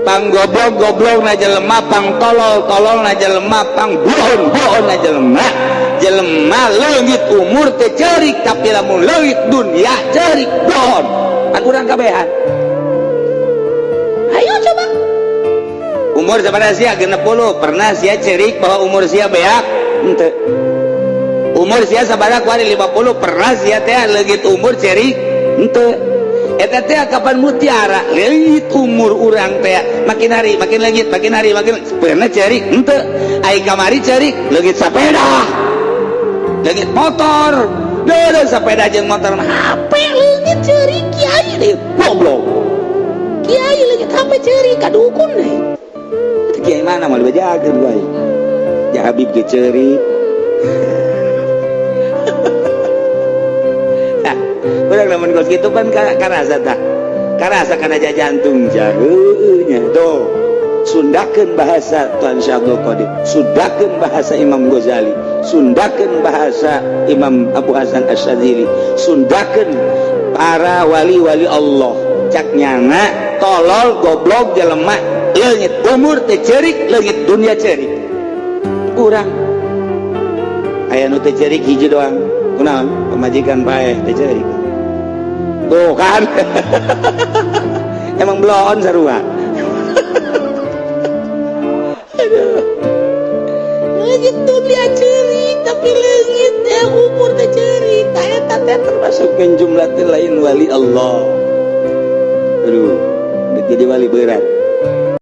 pang goblok na jelema, pang tolol na jelema, pang buon na jelema. Jelema leungit umur teh ceurik, tapi lamun leungit dunia ceurik buon. Kan urang kabehan. Ayo coba. Umur sabaraha sia 60, pernah sia ceurik bahwa umur sia beak? Henteu. Umur sia sabaraha kuari 50, pernah sia teh leungit umur ceurik? Henteu. Eta teh kapan mutiara leungit umur urang teh makin hari makin leungit pernah ceurik? Henteu. Ai kamari ceurik leungit sapeda. Leungit motor. Deuleu sapeda jeung motor mah HP leungit ceurik kiai deui goblok. Kiai leungit HP ceurik ka dukun deui. Kiai mana mah bejageun bae. Ya Habib ge ceurik. Nah, urang lamun kos kitu pan karasa tah. Karasa kana jantung jaheunya. Tuh, sundakeun bahasa Tuan Syekh Abdul Qadir, sundakeun bahasa Imam Ghazali, sundakeun bahasa Imam Abu Hasan Asy-Syadzili, sundakeun para wali-wali Allah. Cak nyana tolol goblok jelema leungit umur teh ceurik, leungit dunia ceurik. Urang aya nu teh ceurik hiji doang, kunaon? Pamajikan bae teh ceurik. Tuh kan. Emang bloon sarua. Aduh. Leungit dunia ceurik, tapi leungit umur teh ceurik. Eta teh termasuk jumlah teh lain wali Allah. Aduh, jadi wali berat.